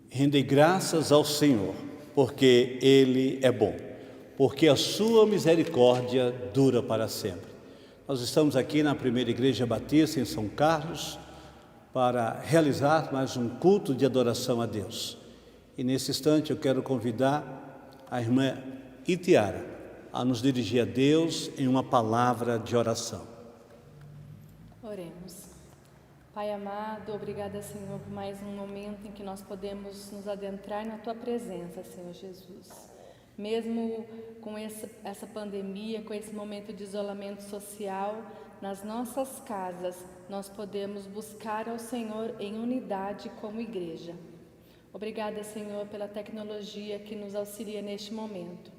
Rendei graças ao Senhor, porque Ele é bom, porque a sua misericórdia dura para sempre. Nós estamos aqui na Primeira Igreja Batista em São Carlos para realizar mais um culto de adoração a Deus. E nesse instante eu quero convidar a irmã Itiara a nos dirigir a Deus em uma palavra de oração. Oremos. Pai amado, obrigada, Senhor, por mais um momento em que nós podemos nos adentrar na Tua presença, Senhor Jesus. Mesmo com essa pandemia, com esse momento de isolamento social, nas nossas casas, nós podemos buscar ao Senhor em unidade como igreja. Obrigada, Senhor, pela tecnologia que nos auxilia neste momento.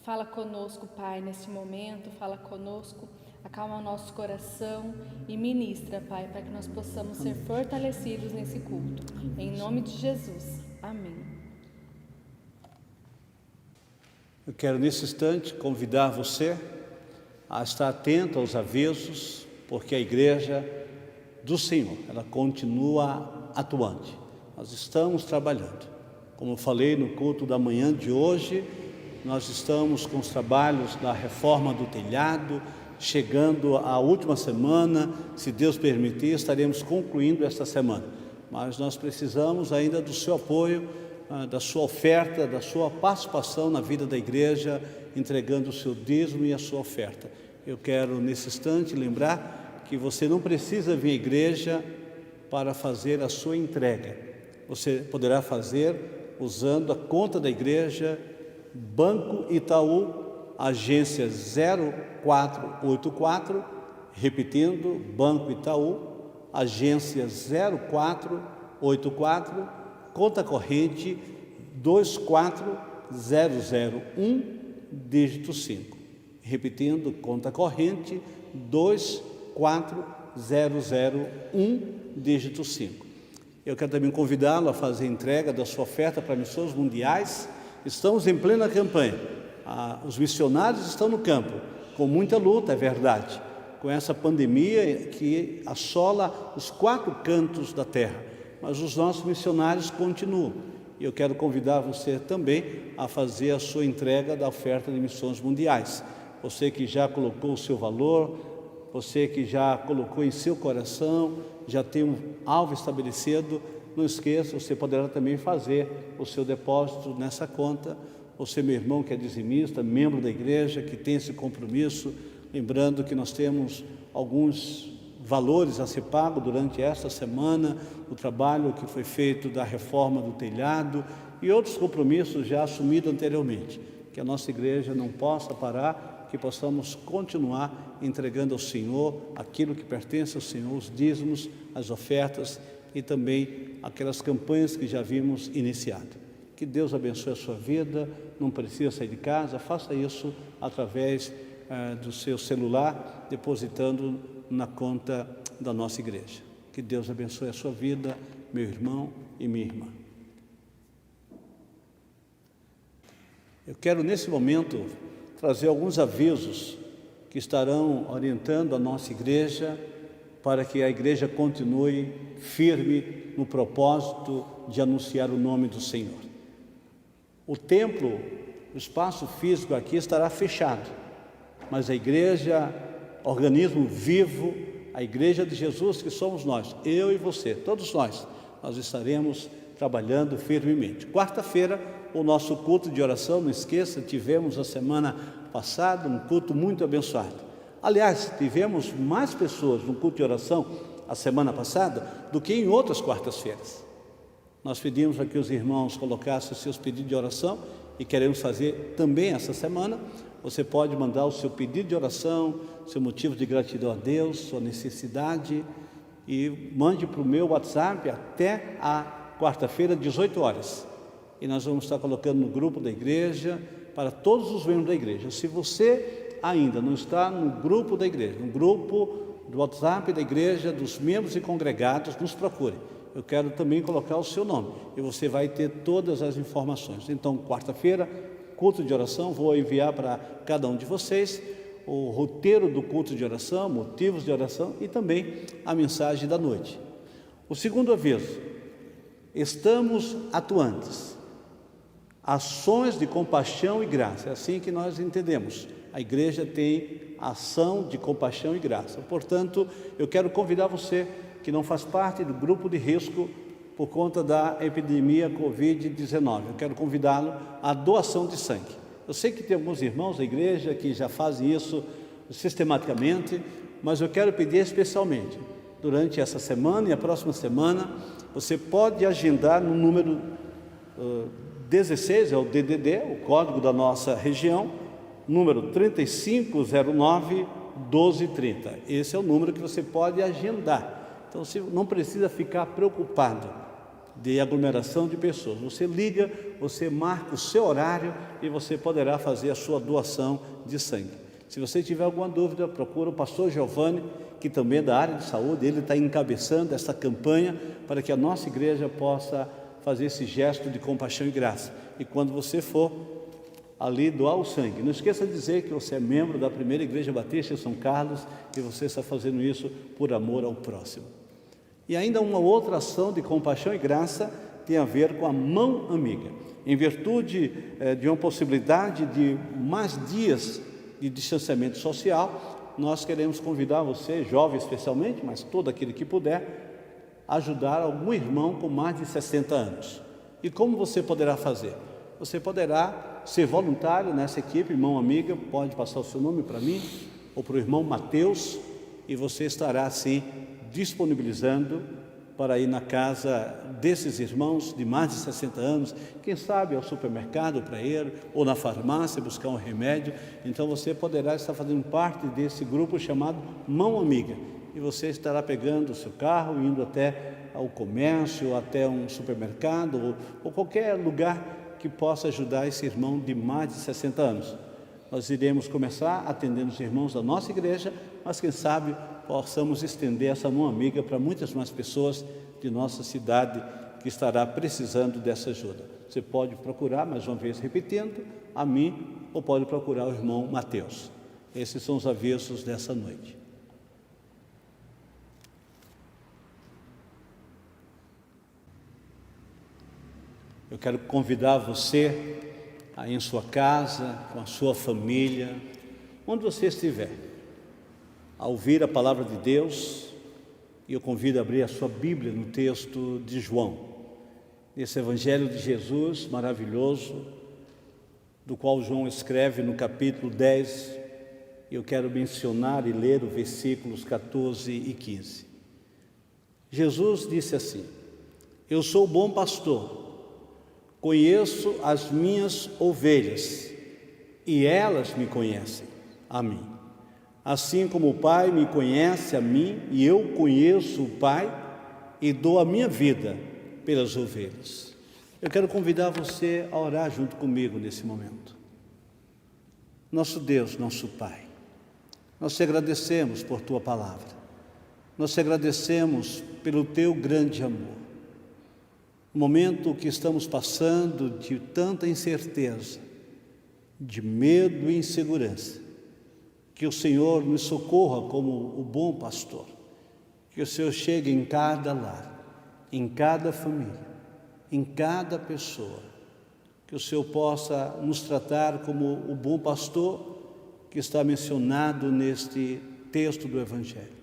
Fala conosco, Pai, neste momento, fala conosco, acalma o nosso coração e ministra, Pai, para que nós possamos ser fortalecidos nesse culto. Em nome de Jesus. Amém. Eu quero nesse instante convidar você a estar atento aos avisos, porque a igreja do Senhor, ela continua atuante. Nós estamos trabalhando. Como eu falei no culto da manhã de hoje, nós estamos com os trabalhos da reforma do telhado, chegando à última semana, se Deus permitir, estaremos concluindo esta semana. Mas nós precisamos ainda do seu apoio, da sua oferta, da sua participação na vida da igreja, entregando o seu dízimo e a sua oferta. Eu quero nesse instante lembrar que você não precisa vir à igreja para fazer a sua entrega. Você poderá fazer usando a conta da igreja, Banco Itaú, agência 0484, repetindo, Banco Itaú, agência 0484, conta corrente 24001, dígito 5. Repetindo, conta corrente 24001, dígito 5. Eu quero também convidá-lo a fazer entrega da sua oferta para missões mundiais. Estamos em plena campanha. Os missionários estão no campo, com muita luta, é verdade, com essa pandemia que assola os 4 cantos da terra, mas os nossos missionários continuam. E eu quero convidar você também a fazer a sua entrega da oferta de missões mundiais. Você que já colocou o seu valor, você que já colocou em seu coração, já tem um alvo estabelecido, não esqueça, você poderá também fazer o seu depósito nessa conta. Você, meu irmão, que é dizimista, membro da igreja, que tem esse compromisso, lembrando que nós temos alguns valores a ser pago durante esta semana, o trabalho que foi feito da reforma do telhado e outros compromissos já assumidos anteriormente, que a nossa igreja não possa parar, que possamos continuar entregando ao Senhor aquilo que pertence ao Senhor, os dízimos, as ofertas e também aquelas campanhas que já vimos iniciado. Que Deus abençoe a sua vida, não precisa sair de casa, faça isso através do seu celular, depositando na conta da nossa igreja. Que Deus abençoe a sua vida, meu irmão e minha irmã. Eu quero nesse momento trazer alguns avisos que estarão orientando a nossa igreja para que a igreja continue firme no propósito de anunciar o nome do Senhor. O templo, o espaço físico aqui estará fechado, mas a igreja, organismo vivo, a igreja de Jesus que somos nós, eu e você, todos nós estaremos trabalhando firmemente. Quarta-feira, o nosso culto de oração, não esqueça, tivemos a semana passada um culto muito abençoado. Aliás, tivemos mais pessoas no culto de oração a semana passada do que em outras quartas-feiras. Nós pedimos para que os irmãos colocassem os seus pedidos de oração e queremos fazer também essa semana. Você pode mandar o seu pedido de oração, seu motivo de gratidão a Deus, sua necessidade, e mande para o meu WhatsApp até a quarta-feira, 18 horas. E nós vamos estar colocando no grupo da igreja, para todos os membros da igreja. Se você ainda não está no grupo da igreja, no grupo do WhatsApp da igreja, dos membros e congregados, nos procure. Eu quero também colocar o seu nome e você vai ter todas as informações. Então, quarta-feira, culto de oração, vou enviar para cada um de vocês o roteiro do culto de oração, motivos de oração e também a mensagem da noite. O segundo aviso, estamos atuantes. Ações de compaixão e graça, é assim que nós entendemos. A igreja tem ação de compaixão e graça. Portanto, eu quero convidar você que não faz parte do grupo de risco por conta da epidemia Covid-19. Eu quero convidá-lo à doação de sangue. Eu sei que tem alguns irmãos da igreja que já fazem isso sistematicamente, mas eu quero pedir especialmente, durante essa semana e a próxima semana, você pode agendar no número 16, é o DDD, o código da nossa região, número 3509-1230. Esse é o número que você pode agendar. Então, você não precisa ficar preocupado de aglomeração de pessoas. Você liga, você marca o seu horário e você poderá fazer a sua doação de sangue. Se você tiver alguma dúvida, procura o pastor Giovanni, que também é da área de saúde. Ele está encabeçando essa campanha para que a nossa igreja possa fazer esse gesto de compaixão e graça. E quando você for ali doar o sangue, não esqueça de dizer que você é membro da Primeira Igreja Batista em São Carlos e você está fazendo isso por amor ao próximo. E ainda uma outra ação de compaixão e graça tem a ver com a mão amiga. Em virtude de uma possibilidade de mais dias de distanciamento social, nós queremos convidar você, jovem especialmente, mas todo aquele que puder, a ajudar algum irmão com mais de 60 anos. E como você poderá fazer? Você poderá ser voluntário nessa equipe, irmão amiga, pode passar o seu nome para mim, ou para o irmão Mateus, e você estará assim disponibilizando para ir na casa desses irmãos de mais de 60 anos, quem sabe ao supermercado para ir, ou na farmácia buscar um remédio. Então você poderá estar fazendo parte desse grupo chamado Mão Amiga, e você estará pegando o seu carro, indo até ao comércio, até um supermercado, ou qualquer lugar que possa ajudar esse irmão de mais de 60 anos. Nós iremos começar atendendo os irmãos da nossa igreja, mas quem sabe possamos estender essa mão amiga para muitas mais pessoas de nossa cidade que estará precisando dessa ajuda. Você pode procurar, mais uma vez repetindo, a mim, ou pode procurar o irmão Mateus. Esses são os avisos dessa noite. Eu quero convidar você aí em sua casa, com a sua família, onde você estiver, a ouvir a palavra de Deus. E eu convido a abrir a sua Bíblia no texto de João, nesse Evangelho de Jesus maravilhoso, do qual João escreve no capítulo 10, eu quero mencionar e ler os versículos 14 e 15. Jesus disse assim: eu sou o bom pastor, conheço as minhas ovelhas, e elas me conhecem a mim. Assim como o Pai me conhece a mim, e eu conheço o Pai, e dou a minha vida pelas ovelhas. Eu quero convidar você a orar junto comigo nesse momento. Nosso Deus, nosso Pai, nós te agradecemos por Tua palavra, nós te agradecemos pelo Teu grande amor. No momento que estamos passando de tanta incerteza, de medo e insegurança, que o Senhor nos socorra como o bom pastor, que o Senhor chegue em cada lar, em cada família, em cada pessoa, que o Senhor possa nos tratar como o bom pastor que está mencionado neste texto do Evangelho.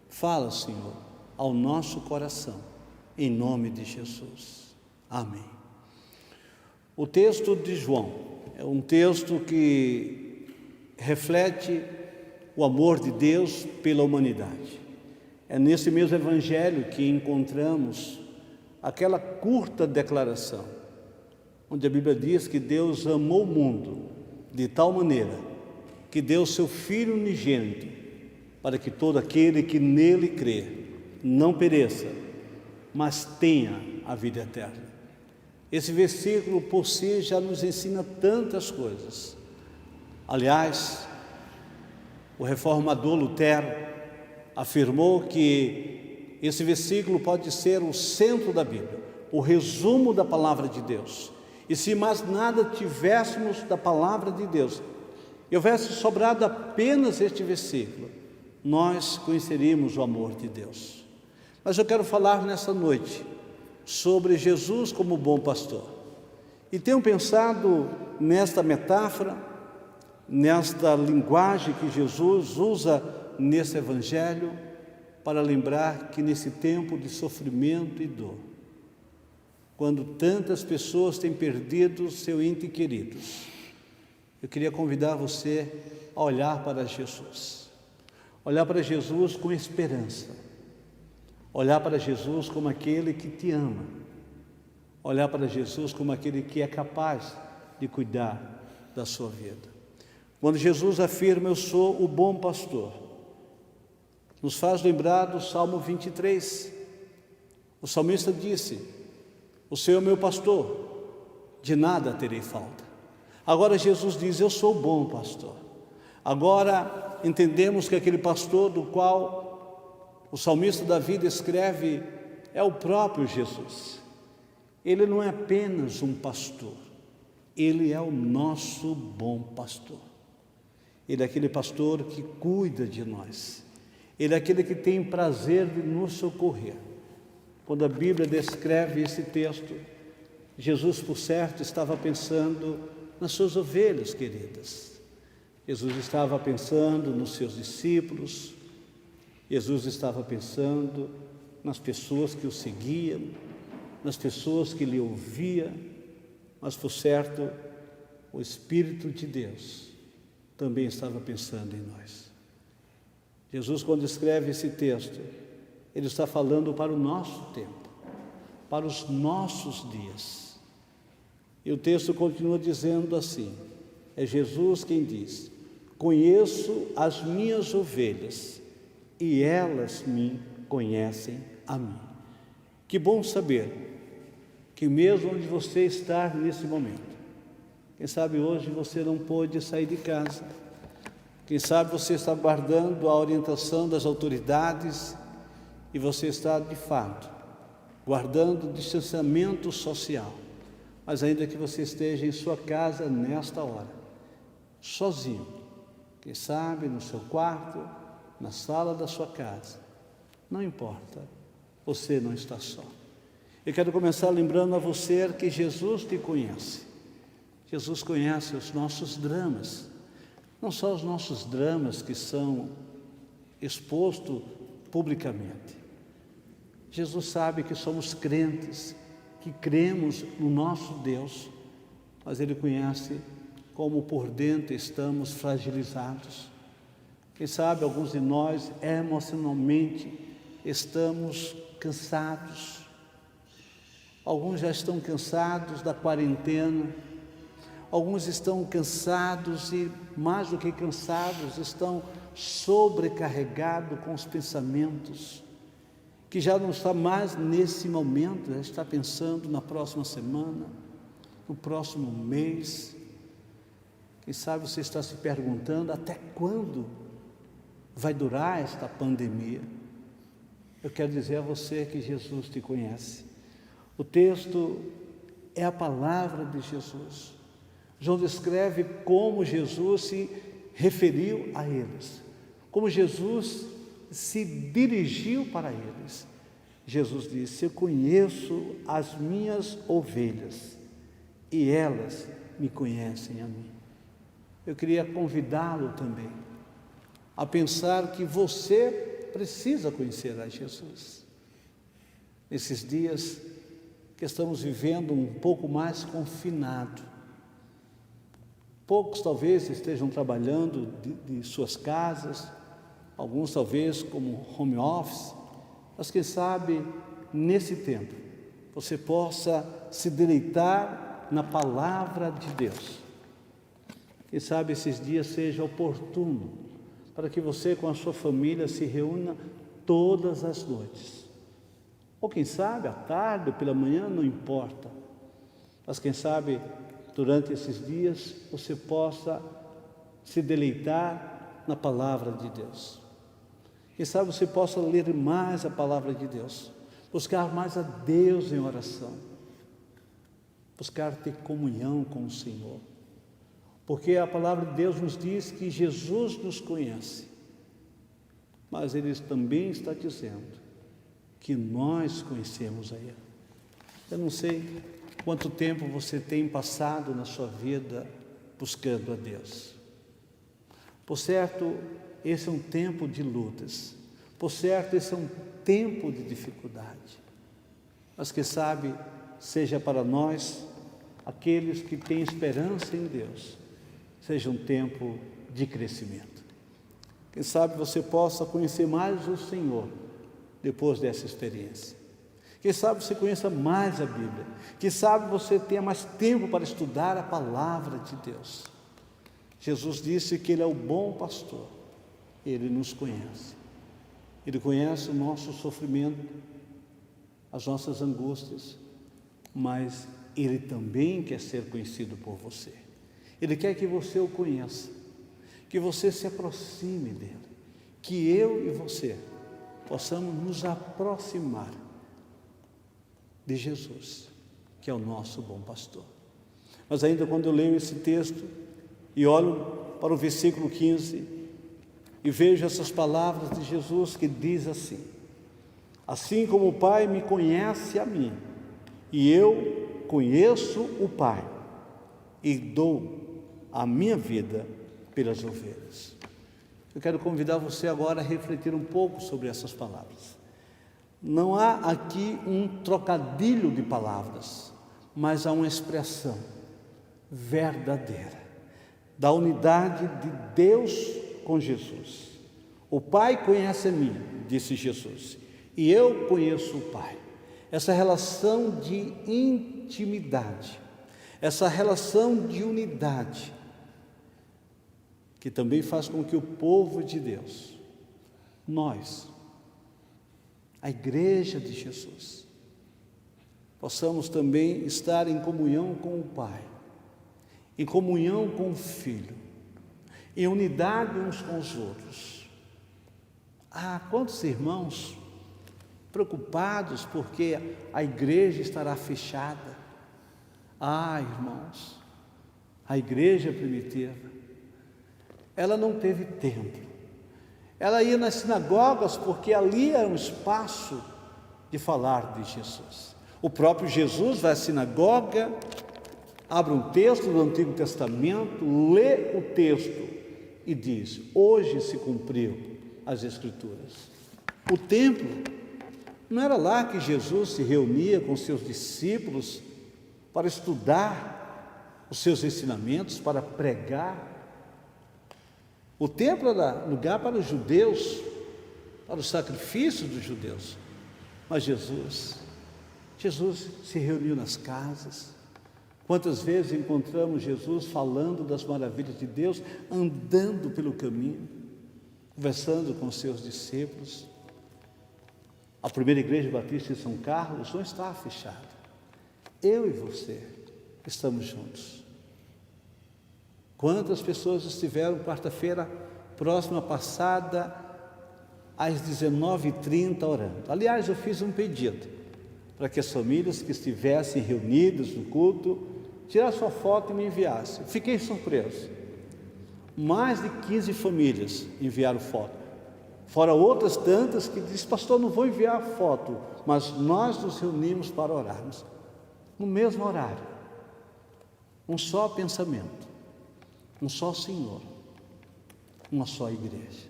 Fala, Senhor, ao nosso coração, em nome de Jesus. Amém. O texto de João é um texto que reflete o amor de Deus pela humanidade. É nesse mesmo Evangelho que encontramos aquela curta declaração, onde a Bíblia diz que Deus amou o mundo de tal maneira que deu seu Filho unigênito, para que todo aquele que nele crê não pereça, mas tenha a vida eterna. Esse versículo por si já nos ensina tantas coisas. Aliás, o reformador Lutero afirmou que esse versículo pode ser o centro da Bíblia, o resumo da palavra de Deus. E se mais nada tivéssemos da palavra de Deus, e houvesse sobrado apenas este versículo, nós conheceríamos o amor de Deus. Mas eu quero falar nessa noite sobre Jesus como bom pastor. E tenho pensado nesta metáfora, nesta linguagem que Jesus usa nesse evangelho, para lembrar que nesse tempo de sofrimento e dor, quando tantas pessoas têm perdido seu ente queridos, eu queria convidar você a olhar para Jesus. Olhar para Jesus com esperança. Olhar para Jesus como aquele que te ama. Olhar para Jesus como aquele que é capaz de cuidar da sua vida. Quando Jesus afirma, eu sou o bom pastor, nos faz lembrar do Salmo 23. O salmista disse, o Senhor é meu pastor, de nada terei falta. Agora Jesus diz, eu sou o bom pastor. Agora entendemos que aquele pastor do qual o salmista Davi descreve é o próprio Jesus. Ele não é apenas um pastor, ele é o nosso bom pastor. Ele é aquele pastor que cuida de nós. Ele é aquele que tem prazer de nos socorrer. Quando a Bíblia descreve esse texto, Jesus, por certo, estava pensando nas suas ovelhas queridas. Jesus estava pensando nos seus discípulos. Jesus estava pensando nas pessoas que o seguiam, nas pessoas que lhe ouviam. Mas, por certo, o Espírito de Deus também estava pensando em nós. Jesus, quando escreve esse texto, ele está falando para o nosso tempo, para os nossos dias. E o texto continua dizendo assim, é Jesus quem diz, conheço as minhas ovelhas e elas me conhecem a mim. Que bom saber que mesmo onde você está nesse momento, quem sabe hoje você não pôde sair de casa, quem sabe você está guardando a orientação das autoridades e você está, de fato, guardando o distanciamento social, mas ainda que você esteja em sua casa nesta hora, sozinho, quem sabe no seu quarto, na sala da sua casa, não importa, você não está só. Eu quero começar lembrando a você que Jesus te conhece. Jesus conhece os nossos dramas, não só os nossos dramas que são expostos publicamente. Jesus sabe que somos crentes, que cremos no nosso Deus, mas Ele conhece como por dentro estamos fragilizados. Quem sabe alguns de nós emocionalmente estamos cansados. Alguns já estão cansados da quarentena. Alguns estão cansados e, mais do que cansados, estão sobrecarregados com os pensamentos, que já não está mais nesse momento, já está pensando na próxima semana, no próximo mês. Quem sabe você está se perguntando até quando vai durar esta pandemia. Eu quero dizer a você que Jesus te conhece. O texto é a palavra de Jesus. João descreve como Jesus se referiu a eles, como Jesus se dirigiu para eles. Jesus disse, eu conheço as minhas ovelhas e elas me conhecem a mim. Eu queria convidá-lo também a pensar que você precisa conhecer a Jesus. Nesses dias que estamos vivendo um pouco mais confinado, poucos talvez estejam trabalhando de suas casas, alguns talvez como home office, mas quem sabe nesse tempo você possa se deleitar na palavra de Deus. Quem sabe esses dias seja oportuno para que você com a sua família se reúna todas as noites. Ou quem sabe à tarde ou pela manhã, não importa. Mas quem sabe durante esses dias você possa se deleitar na palavra de Deus. Quem sabe você possa ler mais a palavra de Deus, buscar mais a Deus em oração, buscar ter comunhão com o Senhor. Porque a palavra de Deus nos diz que Jesus nos conhece, mas Ele também está dizendo que nós conhecemos a Ele. Eu não sei quanto tempo você tem passado na sua vida buscando a Deus. Por certo, esse é um tempo de lutas. Por certo, esse é um tempo de dificuldade. Mas quem sabe seja para nós, aqueles que têm esperança em Deus, seja um tempo de crescimento. Quem sabe você possa conhecer mais o Senhor depois dessa experiência. Quem sabe você conheça mais a Bíblia. Quem sabe você tenha mais tempo para estudar a palavra de Deus. Jesus disse que Ele é o bom pastor. Ele nos conhece. Ele conhece o nosso sofrimento, as nossas angústias, mas Ele também quer ser conhecido por você. Ele quer que você o conheça, que você se aproxime dEle, que eu e você possamos nos aproximar de Jesus, que é o nosso bom pastor. Mas ainda quando eu leio esse texto e olho para o versículo 15 e vejo essas palavras de Jesus que diz assim: assim como o Pai me conhece a mim, e eu conheço o Pai, e dou a minha vida pelas ovelhas. Eu quero convidar você agora a refletir um pouco sobre essas palavras. Não há aqui um trocadilho de palavras, mas há uma expressão verdadeira da unidade de Deus com Jesus. O Pai conhece a mim, disse Jesus, e eu conheço o Pai. Essa relação de intimidade, essa relação de unidade, que também faz com que o povo de Deus, nós, a igreja de Jesus, possamos também estar em comunhão com o Pai, em comunhão com o Filho, em unidade uns com os outros. Quantos irmãos preocupados porque a igreja estará fechada. Irmãos, a igreja primitiva, ela não teve templo. Ela ia nas sinagogas porque ali era um espaço de falar de Jesus. O próprio Jesus vai à sinagoga, abre um texto do Antigo Testamento, lê o texto e diz: hoje se cumpriu as Escrituras. O templo não era lá que Jesus se reunia com seus discípulos para estudar os seus ensinamentos, para pregar. O templo era lugar para os judeus, para os sacrifícios dos judeus. Mas Jesus se reuniu nas casas. Quantas vezes encontramos Jesus falando das maravilhas de Deus, andando pelo caminho, conversando com seus discípulos. A primeira igreja batista de São Carlos não está fechada. Eu e você estamos juntos. Quantas pessoas estiveram quarta-feira próxima passada, às 19h30 orando? Aliás, eu fiz um pedido para que as famílias que estivessem reunidas no culto tirassem sua foto e me enviassem. Fiquei surpreso. Mais de 15 famílias enviaram foto. Fora outras tantas que dizem: pastor, não vou enviar foto, mas nós nos reunimos para orarmos. No mesmo horário, um só pensamento, um só Senhor, uma só igreja.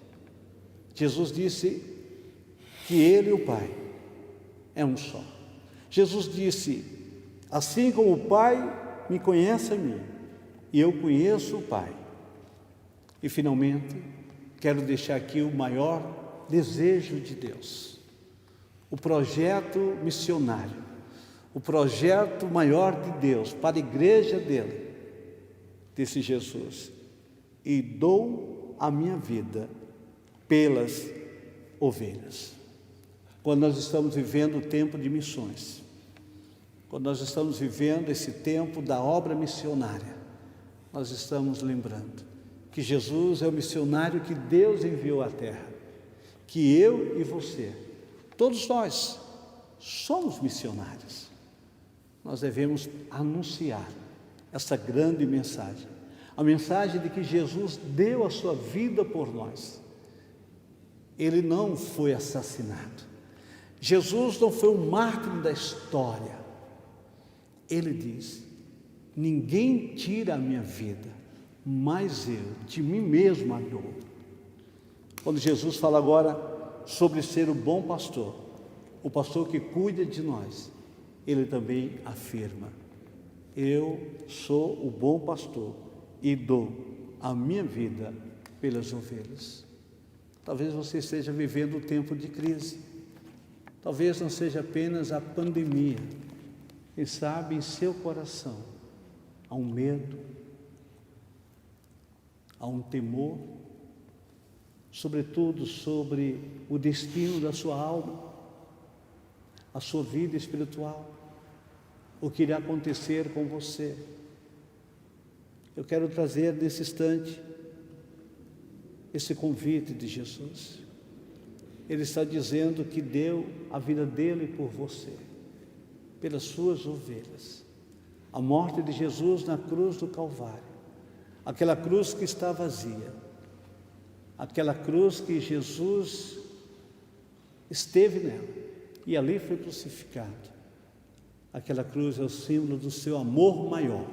Jesus disse que Ele e o Pai é um só. Jesus disse: assim como o Pai me conhece a mim, e eu conheço o Pai. E finalmente, quero deixar aqui o maior desejo de Deus, o projeto missionário, o projeto maior de Deus para a igreja dele, disse Jesus: e dou a minha vida pelas ovelhas. Quando nós estamos vivendo o tempo de missões, quando nós estamos vivendo esse tempo da obra missionária, nós estamos lembrando que Jesus é o missionário que Deus enviou à terra, que eu e você, todos nós, somos missionários. Nós devemos anunciar essa grande mensagem, a mensagem de que Jesus deu a sua vida por nós. Ele não foi assassinado. Jesus não foi um mártir da história. Ele diz: ninguém tira a minha vida, mas eu de mim mesmo a dou. Quando Jesus fala agora sobre ser o bom pastor, o pastor que cuida de nós, ele também afirma: eu sou o bom pastor e dou a minha vida pelas ovelhas. Talvez você esteja vivendo um tempo de crise, talvez não seja apenas a pandemia. Quem sabe em seu coração há um medo, há um temor, sobretudo sobre o destino da sua alma, a sua vida espiritual, o que irá acontecer com você. Eu quero trazer nesse instante esse convite de Jesus. Ele está dizendo que deu a vida dele por você, pelas suas ovelhas. A morte de Jesus na cruz do Calvário, aquela cruz que está vazia, aquela cruz que Jesus esteve nela e ali foi crucificado. Aquela cruz é o símbolo do seu amor maior.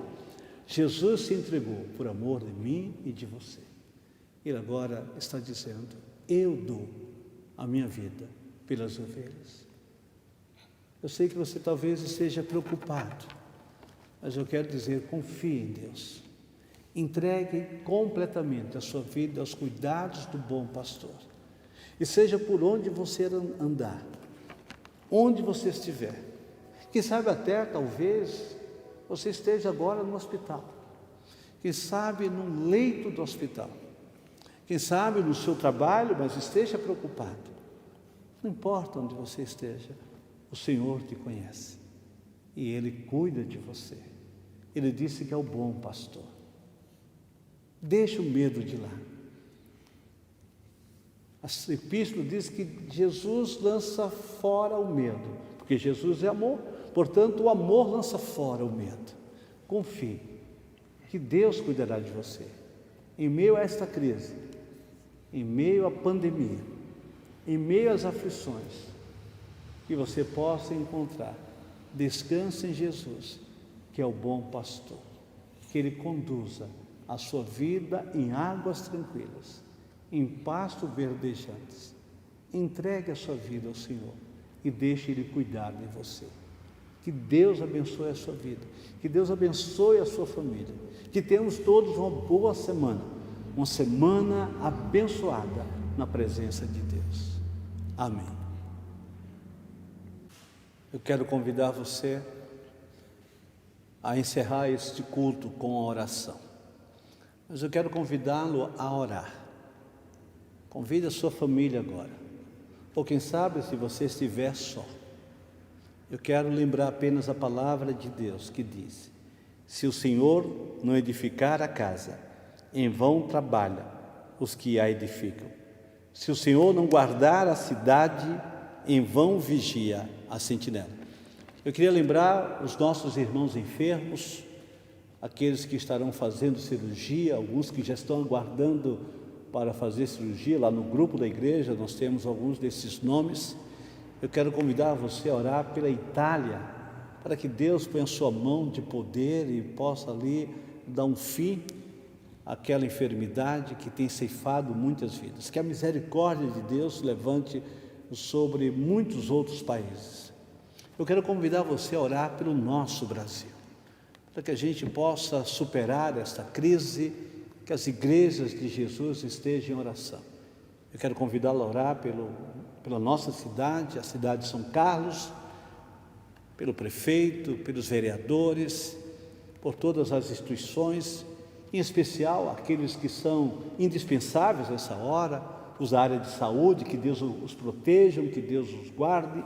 Jesus se entregou por amor de mim e de você. Ele agora está dizendo: eu dou a minha vida pelas ovelhas. Eu sei que você talvez esteja preocupado, mas eu quero dizer: confie em Deus. Entregue completamente a sua vida aos cuidados do bom pastor. E seja por onde você andar, onde você estiver, quem sabe até talvez você esteja agora no hospital, quem sabe num leito do hospital, quem sabe no seu trabalho, mas esteja preocupado. Não importa onde você esteja, o Senhor te conhece e Ele cuida de você. Ele disse que é o bom pastor. Deixa o medo de lá. A epístola diz que Jesus lança fora o medo, porque Jesus é amor, portanto o amor lança fora o medo. Confie que Deus cuidará de você. Em meio a esta crise, em meio à pandemia, em meio às aflições, que você possa encontrar descanso em Jesus, que é o bom pastor, que Ele conduza a sua vida em águas tranquilas, em pastos verdejantes. Entregue a sua vida ao Senhor e deixe Ele cuidar de você. Que Deus abençoe a sua vida, que Deus abençoe a sua família, que tenhamos todos uma boa semana, uma semana abençoada na presença de Deus. Amém. Eu quero convidar você a encerrar este culto com a oração, mas eu quero convidá-lo a orar. Convide a sua família agora, ou quem sabe se você estiver só. Eu quero lembrar apenas a palavra de Deus que diz: se o Senhor não edificar a casa, em vão trabalha os que a edificam. Se o Senhor não guardar a cidade, em vão vigia a sentinela. Eu queria lembrar os nossos irmãos enfermos, aqueles que estarão fazendo cirurgia, alguns que já estão aguardando para fazer cirurgia. Lá no grupo da igreja nós temos alguns desses nomes. Eu quero convidar você a orar pela Itália, para que Deus ponha a sua mão de poder e possa ali dar um fim àquela enfermidade que tem ceifado muitas vidas. Que a misericórdia de Deus levante sobre muitos outros países. Eu quero convidar você a orar pelo nosso Brasil, para que a gente possa superar esta crise, que as igrejas de Jesus estejam em oração. Eu quero convidá-lo a orar pela nossa cidade, a cidade de São Carlos, pelo prefeito, pelos vereadores, por todas as instituições, em especial aqueles que são indispensáveis nessa hora, os da área de saúde, que Deus os proteja, que Deus os guarde.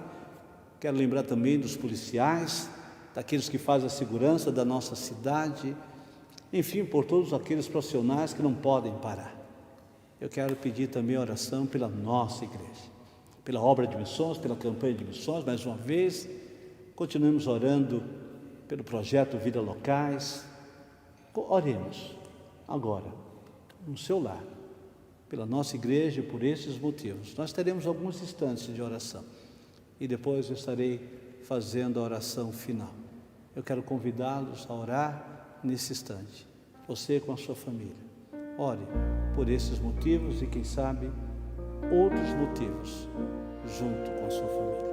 Quero lembrar também dos policiais, daqueles que fazem a segurança da nossa cidade, enfim, por todos aqueles profissionais que não podem parar. Eu quero pedir também oração pela nossa igreja, pela obra de missões, pela campanha de missões. Mais uma vez, continuemos orando pelo projeto Vida Locais. Oremos agora, no seu lar, pela nossa igreja e por esses motivos. Nós teremos alguns instantes de oração e depois eu estarei fazendo a oração final. Eu quero convidá-los a orar nesse instante. Você com a sua família. Ore por esses motivos e, quem sabe, outros motivos junto com a sua família.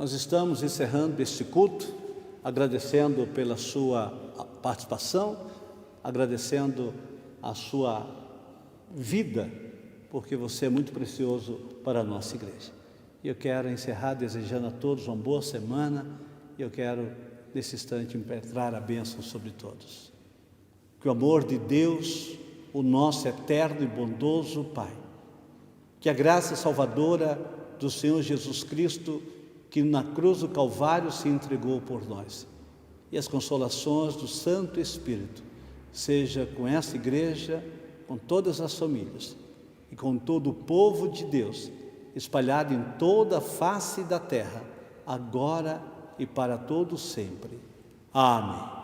Nós estamos encerrando este culto, agradecendo pela sua participação, agradecendo a sua vida, porque você é muito precioso para a nossa igreja. E eu quero encerrar desejando a todos uma boa semana, e eu quero, nesse instante, impetrar a bênção sobre todos. Que o amor de Deus, o nosso eterno e bondoso Pai, que a graça salvadora do Senhor Jesus Cristo, que na cruz do Calvário se entregou por nós, e as consolações do Santo Espírito, seja com essa igreja, com todas as famílias, e com todo o povo de Deus, espalhado em toda a face da terra, agora e para todos sempre. Amém.